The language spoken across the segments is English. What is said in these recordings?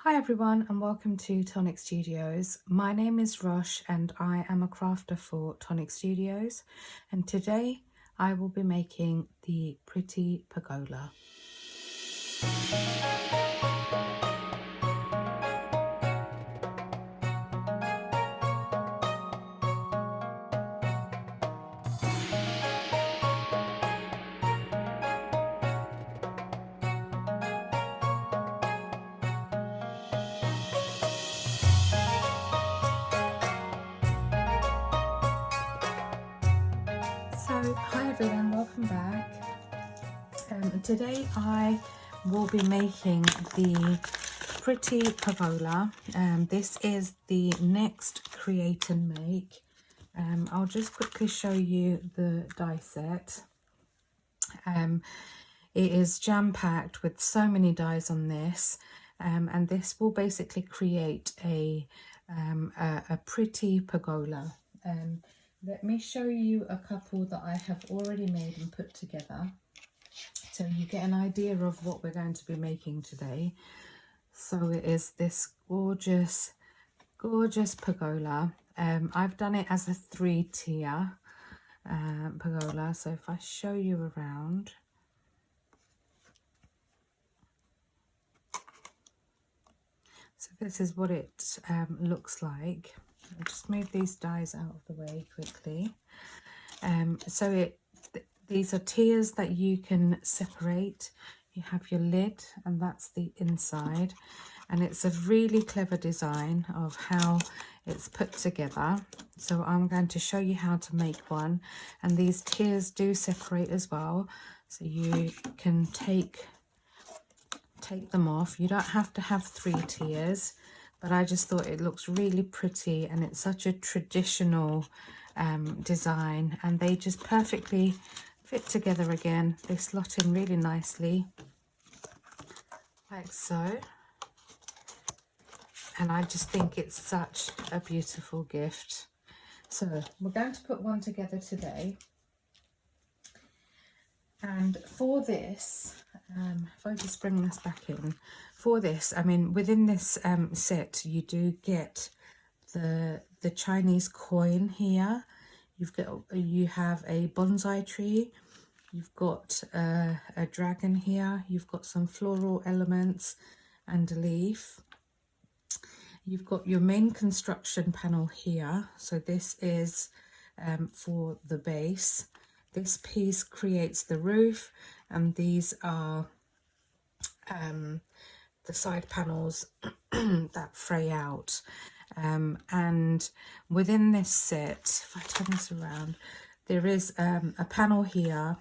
Hi everyone and welcome to Tonic Studios. My name is Rosh and I am a crafter for Tonic Studios, and today I will be making the Pretty Pagoda. So hi everyone, welcome back. Today I will be making the Pretty Pagoda. This is the next create and make. I'll just quickly show you the die set. It is jam-packed with so many dies on this, and this will basically create a pretty pagoda. Let me show you a couple that I have already made and put together so you get an idea of what we're going to be making today. So it is this gorgeous pagoda. I've done it as a 3-tier pagoda, so if I show you around, so this is what it looks like. I'll just move these dies out of the way quickly. These are tiers that you can separate. You have your lid and that's the inside, and it's a really clever design of how it's put together. So I'm going to show you how to make one, and these tiers do separate as well, so you can take them off. You don't have to have 3 tiers, but I just thought it looks really pretty and it's such a traditional design, and they just perfectly fit together again. They slot in really nicely like so, and I just think it's such a beautiful gift. So we're going to put one together today, and for this, if I just bring this back in, for this, I mean, within this set you do get the Chinese coin here. You have a bonsai tree, you've got a dragon here, you've got some floral elements and a leaf. You've got your main construction panel here, so this is for the base. This piece creates the roof, and these are the side panels that fray out. And within this set, if I turn this around, there is a panel here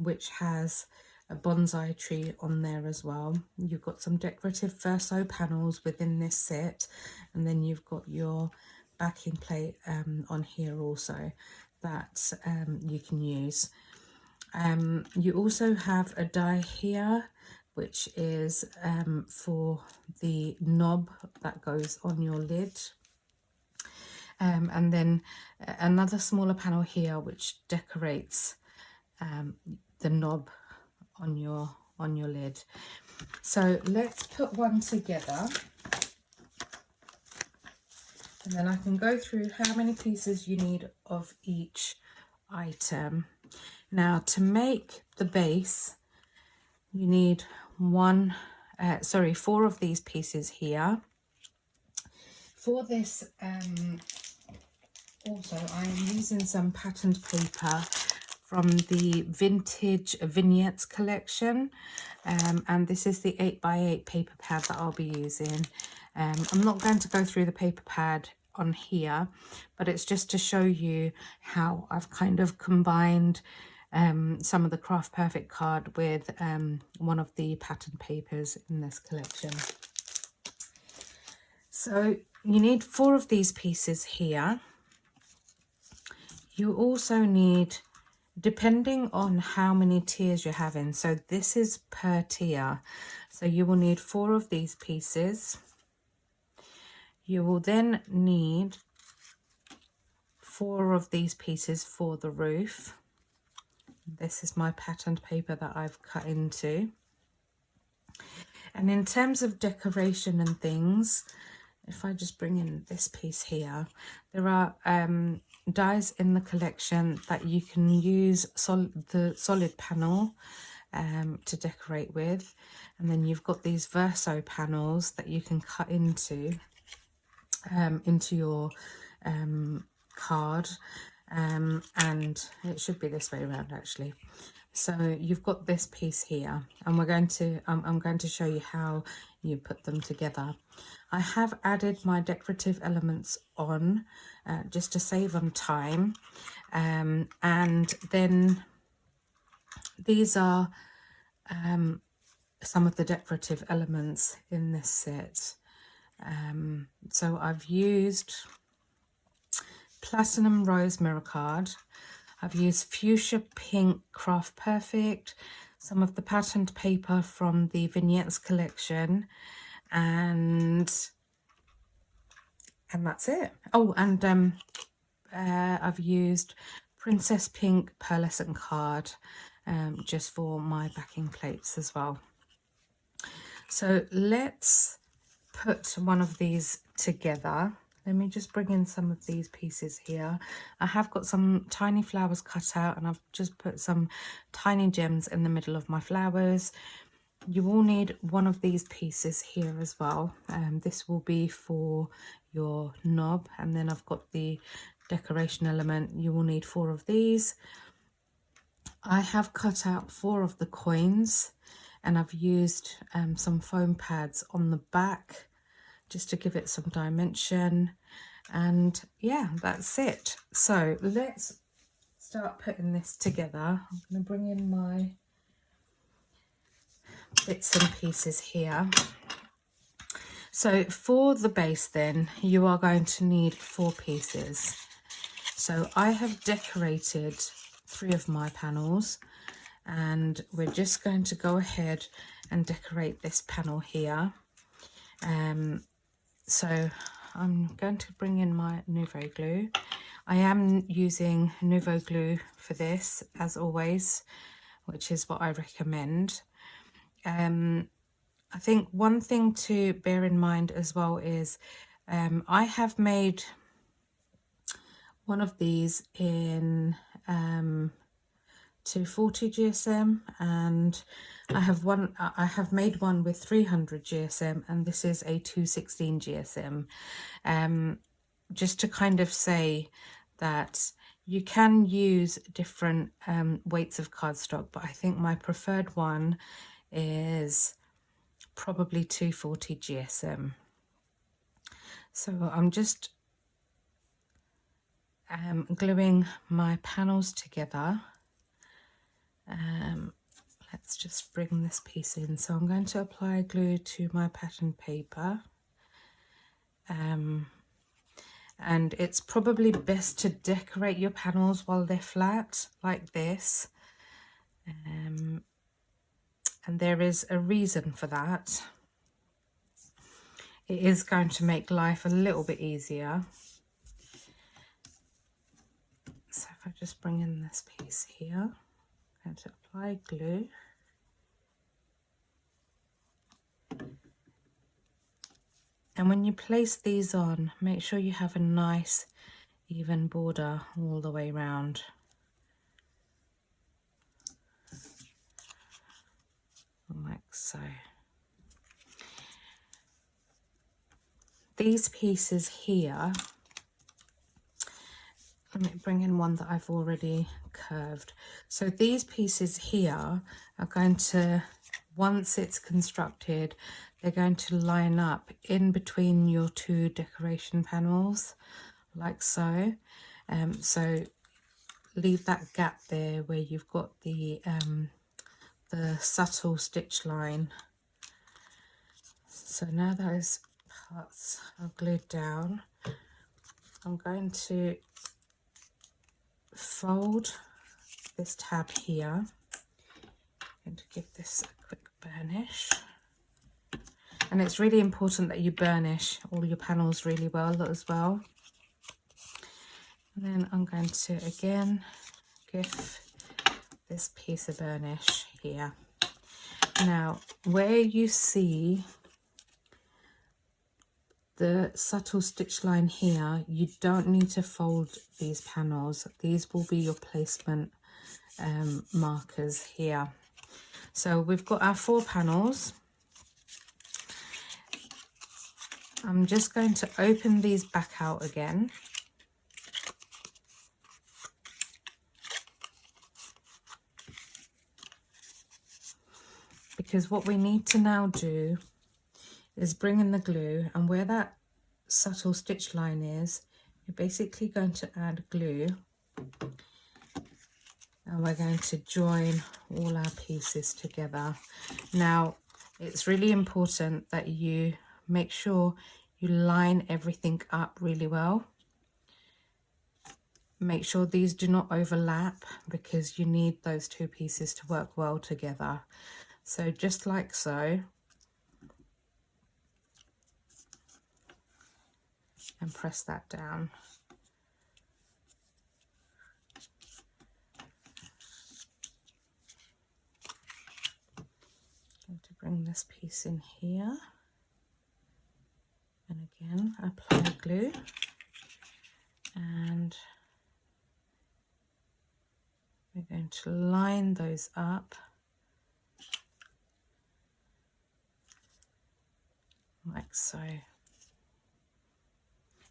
which has a bonsai tree on there as well. You've got some decorative verso panels within this set, and then you've got your backing plate on here also that you can use. You also have a die here which is for the knob that goes on your lid, and then another smaller panel here which decorates the knob on your lid. So let's put one together, and then I can go through how many pieces you need of each item. Now, to make the base, you need 4 of these pieces here. For this, also I'm using some patterned paper from the Vintage Vignettes collection, and this is the 8x8 paper pad that I'll be using. I'm not going to go through the paper pad on here, but it's just to show you how I've kind of combined some of the Craft Perfect card with one of the pattern papers in this collection. So you need 4 of these pieces here. You also need, depending on how many tiers you're having, so this is per tier, so you will need 4 of these pieces. You will then need 4 of these pieces for the roof. This is my patterned paper that I've cut into. And in terms of decoration and things, if I just bring in this piece here, there are dies in the collection that you can use the solid panel to decorate with. And then you've got these verso panels that you can cut into your card. And it should be this way around actually. So you've got this piece here, and we're going to I'm going to show you how you put them together. I have added my decorative elements on just to save on time, and then these are some of the decorative elements in this set. So I've used Platinum Rose Mirror Card. I've used Fuchsia Pink Craft Perfect, some of the patterned paper from the Vignettes collection, and that's it. Oh, and I've used Princess Pink Pearlescent Card just for my backing plates as well. So let's put one of these together. Let me just bring in some of these pieces here. I have got some tiny flowers cut out, and I've just put some tiny gems in the middle of my flowers. You will need one of these pieces here as well. This will be for your knob, and then I've got the decoration element. You will need 4 of these. I have cut out 4 of the coins, and I've used some foam pads on the back just to give it some dimension. And yeah, that's it. So let's start putting this together. I'm going to bring in my bits and pieces here. So for the base then, you are going to need 4 pieces. So I have decorated 3 of my panels, and we're just going to go ahead and decorate this panel here. So I'm going to bring in my Nouveau glue. I am using Nouveau glue for this, as always, which is what I recommend. I think one thing to bear in mind as well is I have made one of these in 240 GSM, and I have made one with 300 GSM, and this is a 216 GSM. Just to kind of say that you can use different weights of cardstock, but I think my preferred one is probably 240 GSM. So I'm just gluing my panels together. Let's just bring this piece in. So I'm going to apply glue to my pattern paper. And it's probably best to decorate your panels while they're flat, like this. And there is a reason for that. It is going to make life a little bit easier. So if I just bring in this piece here, I'm going to apply glue. And when you place these on, make sure you have a nice even border all the way around. Like so. These pieces here, let me bring in one that I've already curved. So these pieces here are going to, once it's constructed, they're going to line up in between your 2 decoration panels, like so. So leave that gap there where you've got the subtle stitch line. So now those parts are glued down, I'm going to fold this tab here and give this a quick burnish. And it's really important that you burnish all your panels really well as well. And then I'm going to again give this piece of burnish here. Now, where you see the subtle stitch line here, you don't need to fold these panels. These will be your placement markers here. So we've got our 4 panels. I'm just going to open these back out again. Because what we need to now do is bring in the glue, and where that subtle stitch line is, you're basically going to add glue, and we're going to join all our pieces together. Now, it's really important that you make sure you line everything up really well. Make sure these do not overlap, because you need those 2 pieces to work well together. So just like so, and press that down. Going to bring this piece in here, and again apply glue, and we're going to line those up like so.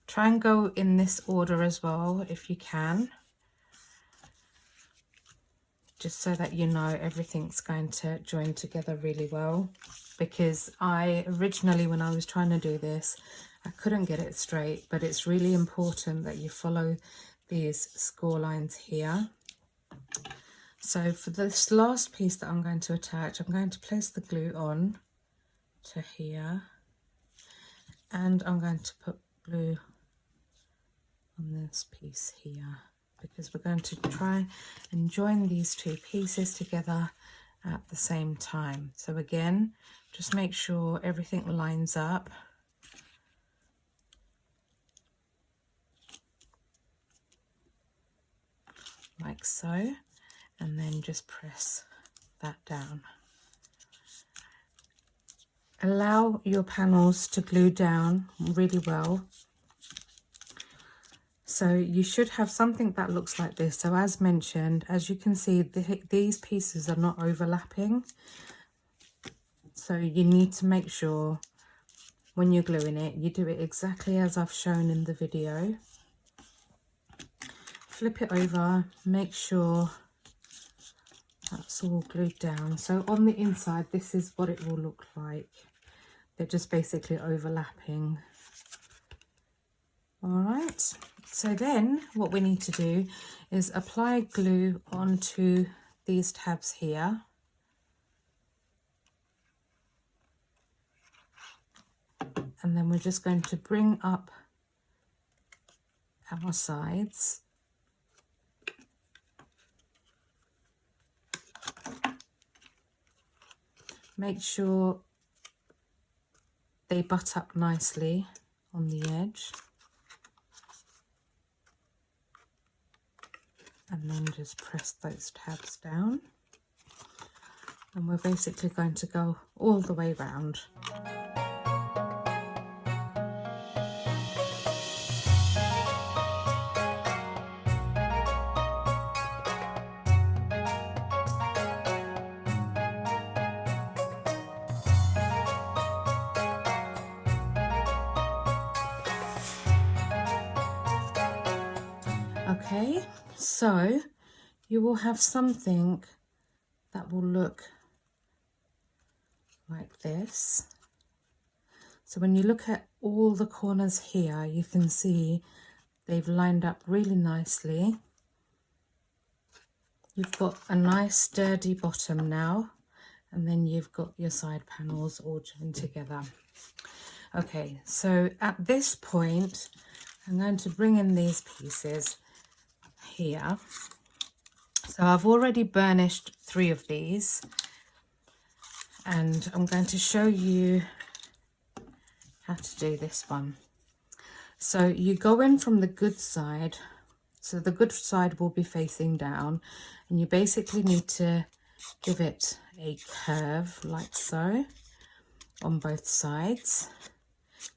Try and go in this order as well if you can, just so that you know everything's going to join together really well. Because I originally, when I was trying to do this, I couldn't get it straight, but it's really important that you follow these score lines here. So for this last piece that I'm going to attach, I'm going to place the glue on to here, and I'm going to put glue on this piece here, because we're going to try and join these 2 pieces together at the same time. So again, just make sure everything lines up. Like so, and then just press that down. Allow your panels to glue down really well. So you should have something that looks like this. So as mentioned, as you can see, these pieces are not overlapping. So you need to make sure when you're gluing it, you do it exactly as I've shown in the video. Flip it over, make sure that's all glued down. So on the inside, this is what it will look like. They're just basically overlapping. All right, so then what we need to do is apply glue onto these tabs here. And then we're just going to bring up our sides. Make sure they butt up nicely on the edge. And then just press those tabs down. And we're basically going to go all the way round. Okay, so you will have something that will look like this. So when you look at all the corners here, you can see they've lined up really nicely. You've got a nice sturdy bottom now, and then you've got your side panels all joined together. Okay, so at this point, I'm going to bring in these pieces here. So I've already burnished 3 of these, and I'm going to show you how to do this one. So you go in from the good side, so the good side will be facing down, and you basically need to give it a curve like so on both sides.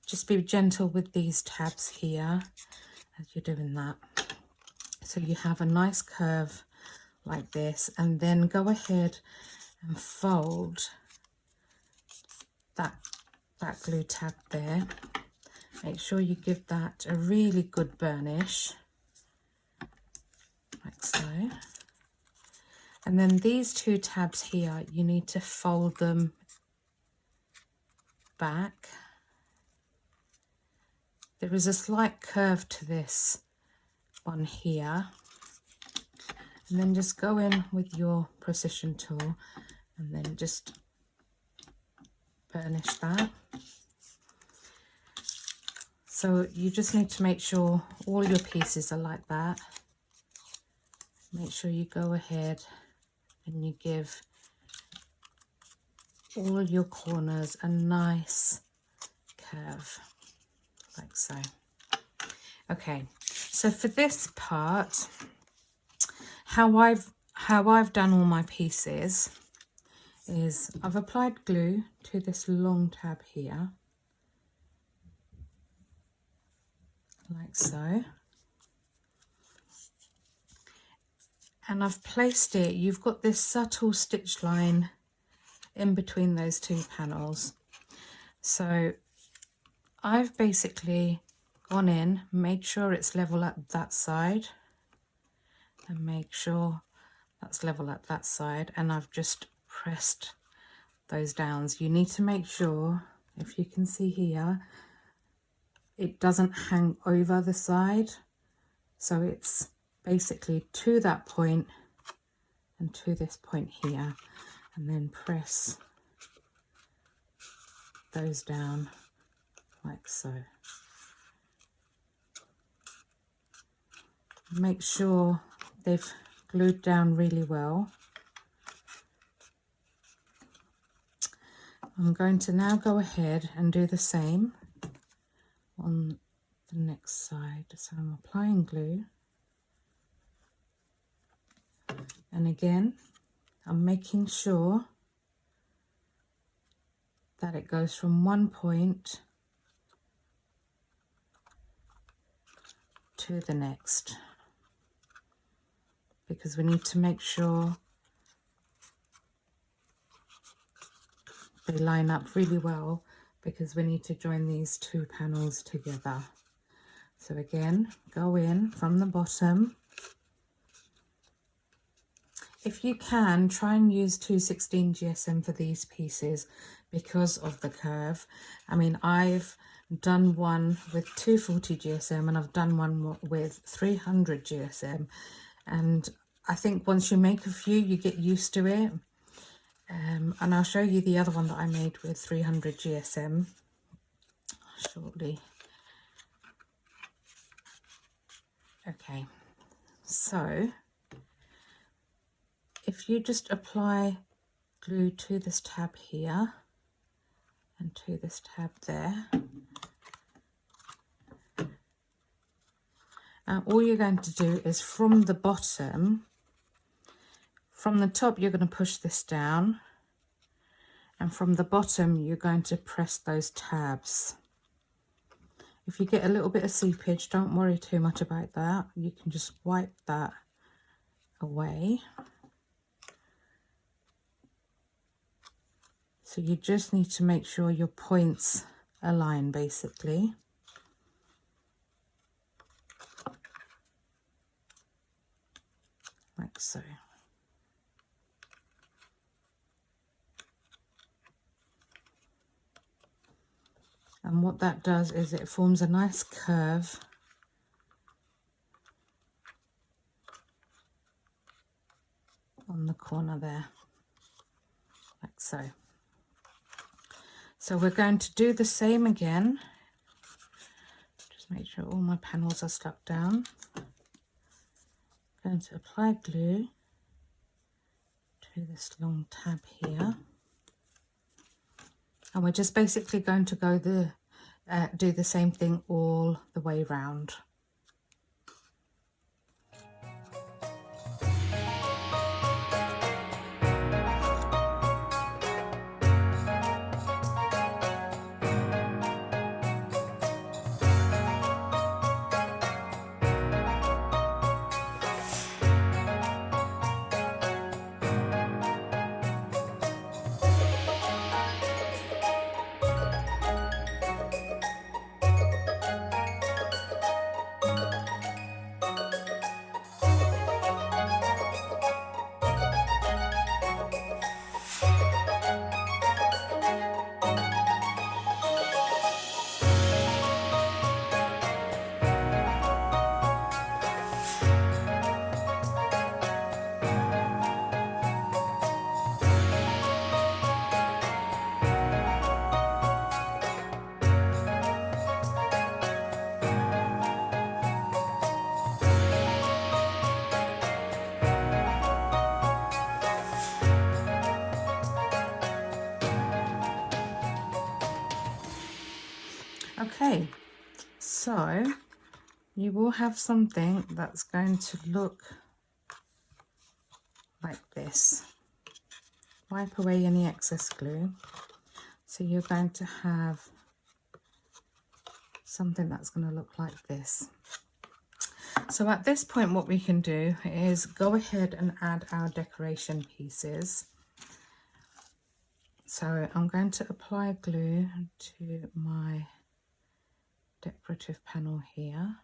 Just be gentle with these tabs here as you're doing that. So you have a nice curve like this, and then go ahead and fold that glue tab there. Make sure you give that a really good burnish, like so. And then these two tabs here, you need to fold them back. There is a slight curve to this one here. And then just go in with your precision tool and then just burnish that. So you just need to make sure all your pieces are like that. Make sure you go ahead and you give all your corners a nice curve, like so. Okay, so for this part, how I've done all my pieces is I've applied glue to this long tab here, like so, and I've placed it, you've got this subtle stitch line in between those two panels. So I've basically gone in, made sure it's level at that side, and make sure that's level at that side, and I've just pressed those down. You need to make sure, if you can see here, it doesn't hang over the side, so it's basically to that point and to this point here, and then press those down like so. Make sure they've glued down really well. I'm going to now go ahead and do the same on the next side. So I'm applying glue, and again I'm making sure that it goes from one point to the next, because we need to make sure they line up really well, because we need to join these two panels together. So again, go in from the bottom. If you can, try and use 216 GSM for these pieces because of the curve. I mean, I've done one with 240 GSM and I've done one with 300 GSM, and I think once you make a few you get used to it. And I'll show you the other one that I made with 300 GSM shortly. Okay, so if you just apply glue to this tab here and to this tab there, all you're going to do is from the bottom, from the top you're going to push this down, and from the bottom you're going to press those tabs. If you get a little bit of seepage, don't worry too much about that. You can just wipe that away. So you just need to make sure your points align, basically. Like so. And what that does is it forms a nice curve on the corner there, like so. So we're going to do the same again. Just make sure all my panels are stuck down. I'm going to apply glue to this long tab here. And we're just basically going to go do the same thing all the way round. Okay, so you will have something that's going to look like this. Wipe away any excess glue. So you're going to have something that's going to look like this. So at this point, what we can do is go ahead and add our decoration pieces. So I'm going to apply glue to my decorative panel here.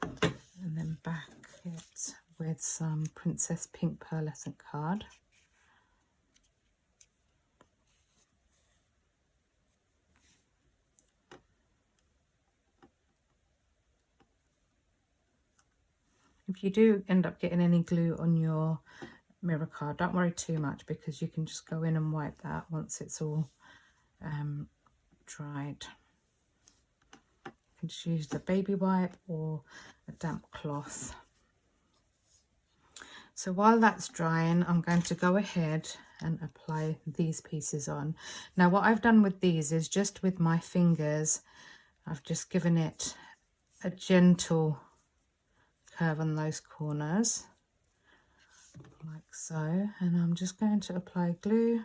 And then back it with some Princess Pink pearlescent card. If you do end up getting any glue on your mirror card, don't worry too much, because you can just go in and wipe that once it's all dried. You can just use the baby wipe or a damp cloth. So while that's drying, I'm going to go ahead and apply these pieces on. Now what I've done with these is just with my fingers, I've just given it a gentle curve on those corners, like so, and I'm just going to apply glue.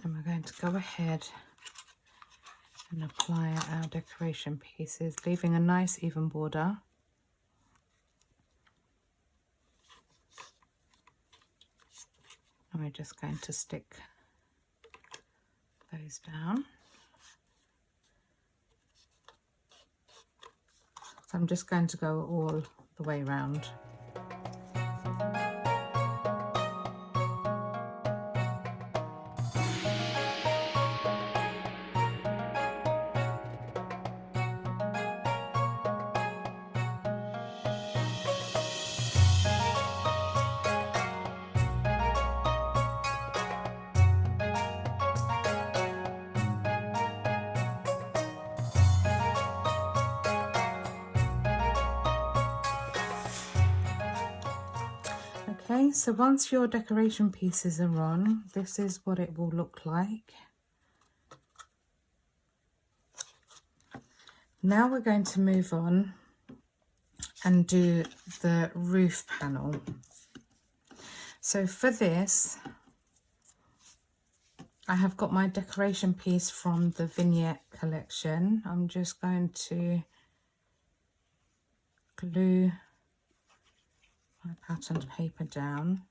And we're going to go ahead and apply our decoration pieces, leaving a nice even border. And we're just going to stick those down. So I'm just going to go all the way around. Okay, so once your decoration pieces are on, this is what it will look like. Now we're going to move on and do the roof panel. So for this, I have got my decoration piece from the vignette collection. I'm just going to glue my patterned paper down.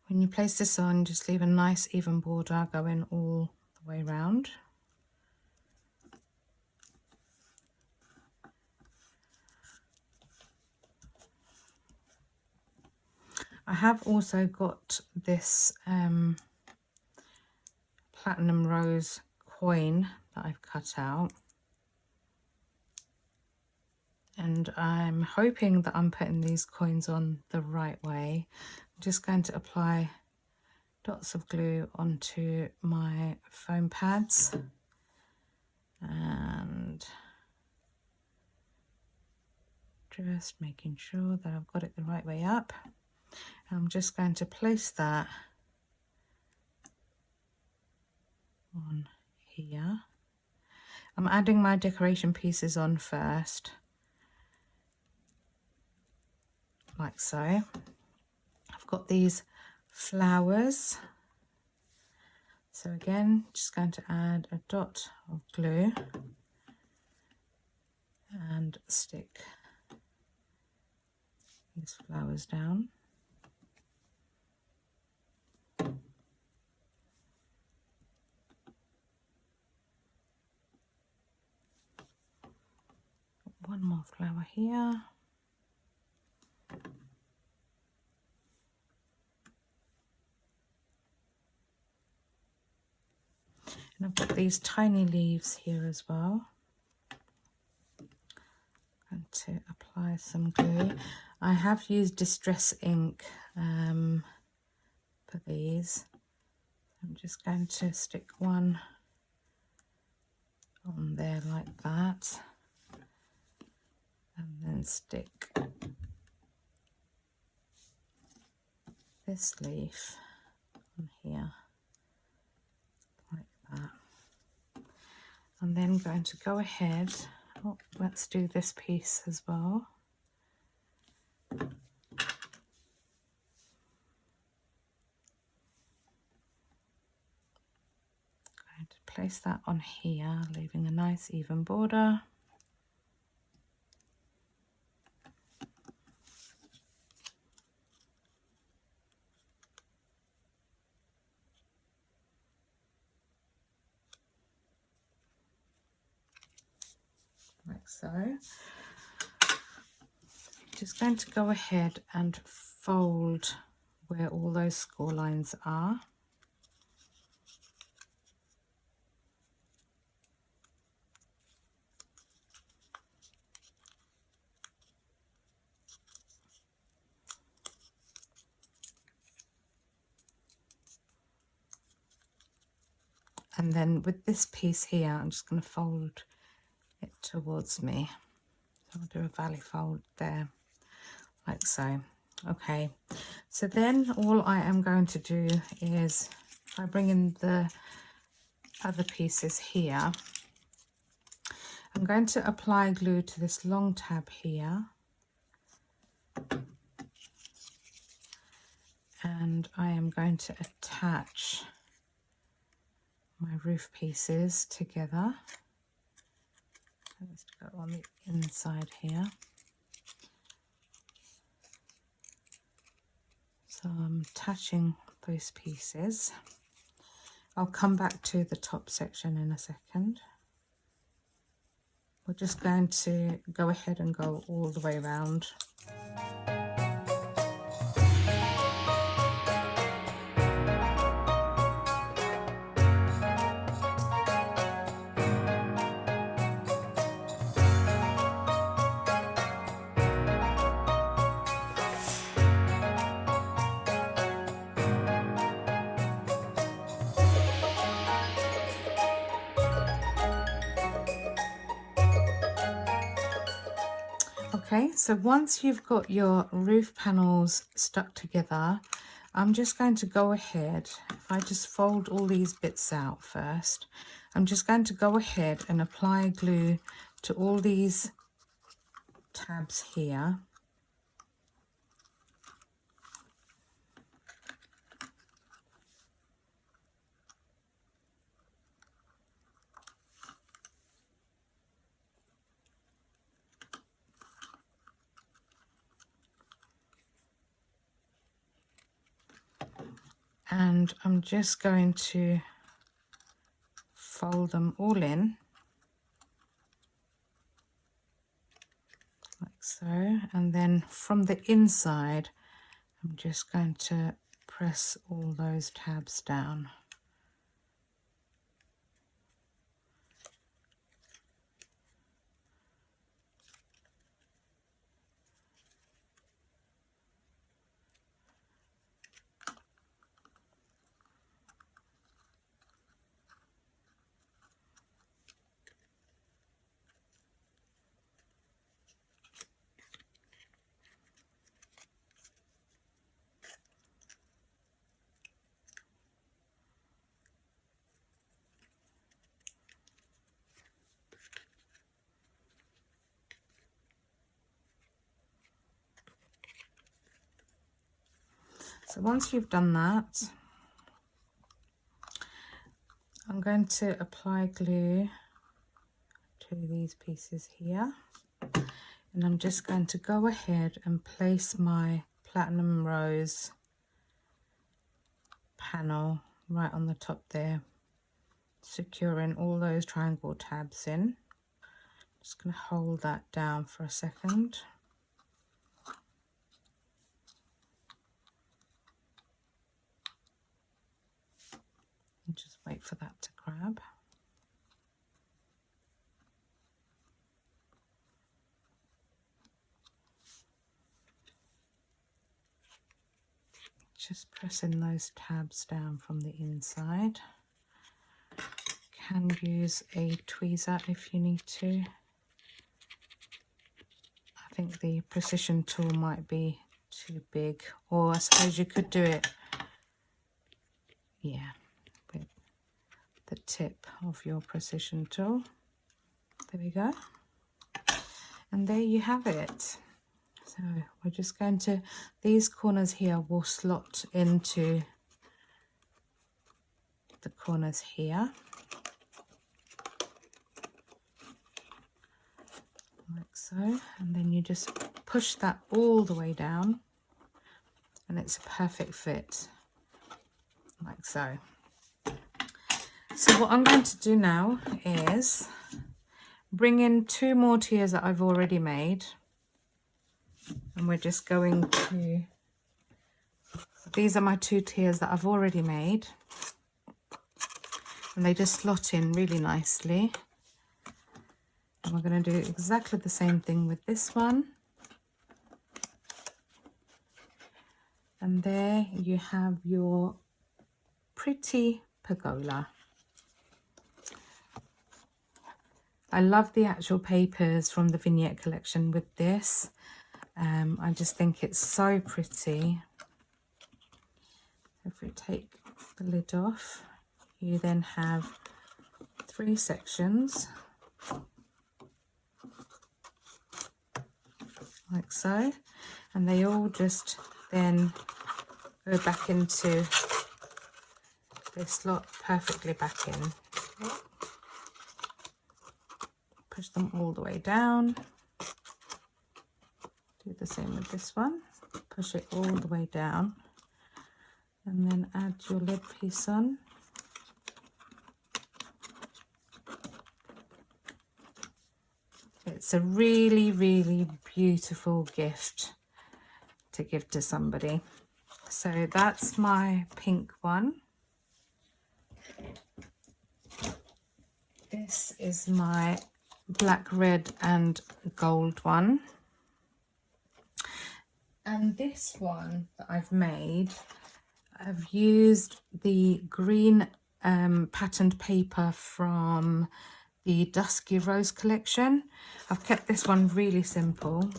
When you place this on, just leave a nice even border going all the way around. I have also got this platinum rose coin that I've cut out, and I'm hoping that I'm putting these coins on the right way. I'm just going to apply dots of glue onto my foam pads and just making sure that I've got it the right way up. I'm just going to place that on here. I'm adding my decoration pieces on first, like so. I've got these flowers, so again just going to add a dot of glue and stick these flowers down. One more flower here. And I've got these tiny leaves here as well. I'm going to apply some glue. I have used distress ink for these. I'm just going to stick one on there like that, and then stick this leaf on here like that. I'm then going to go ahead, oh, let's do this piece as well. Going to place that on here, leaving a nice even border. Like so. Just going to go ahead and fold where all those score lines are. And then with this piece here, I'm just going to fold it towards me. So I'll do a valley fold there, like so. Okay, so then all I am going to do is, if I bring in the other pieces here, I'm going to apply glue to this long tab here. And I am going to attach my roof pieces together. Let's go on the inside here. So I'm attaching those pieces. I'll come back to the top section in a second. We're just going to go ahead and go all the way around. Okay, so once you've got your roof panels stuck together, I'm just going to go ahead, if I just fold all these bits out first, I'm just going to go ahead and apply glue to all these tabs here. And I'm just going to fold them all in, like so. And then from the inside, I'm just going to press all those tabs down. So once you've done that, I'm going to apply glue to these pieces here. And I'm just going to go ahead and place my platinum rose panel right on the top there, securing all those triangle tabs in. Just going to hold that down for a second. And just wait for that to grab. Just pressing those tabs down from the inside. Can use a tweezer if you need to. I think the precision tool might be too big, or I suppose you could do it, yeah, with the tip of your precision tool. There we go. And there you have it. So we're just going to, these corners here will slot into the corners here, like so, and then you just push that all the way down and it's a perfect fit, like so. So what I'm going to do now is bring in 2 more tiers that I've already made, and we're just going to, these are my 2 tiers that I've already made, and they just slot in really nicely. And we're going to do exactly the same thing with this one. And there you have your Pretty Pagoda. I love the actual papers from the vignette collection with this. I just think it's so pretty. If we take the lid off, you then have 3 sections, like so, and they all just then go back into, they slot perfectly back in. Push them all the way down. Do the same with this one. Push it all the way down, and then add your lid piece on. It's a really, really beautiful gift to give to somebody. So that's my pink one. This is my black, red and gold one. And this one that I've made, I've used the green patterned paper from the Dusky Rose collection. I've kept this one really simple.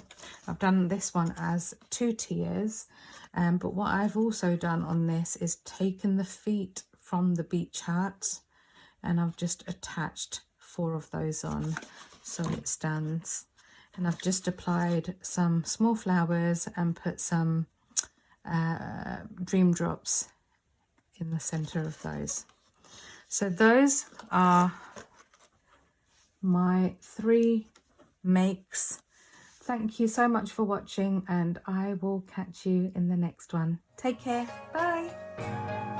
I've done this one as 2 tiers, but what I've also done on this is taken the feet from the beach hat and I've just attached 4 of those on so it stands. And I've just applied some small flowers and put some dream drops in the center of those. So those are my 3 makes. Thank you so much for watching, and I will catch you in the next one. Take care. Bye.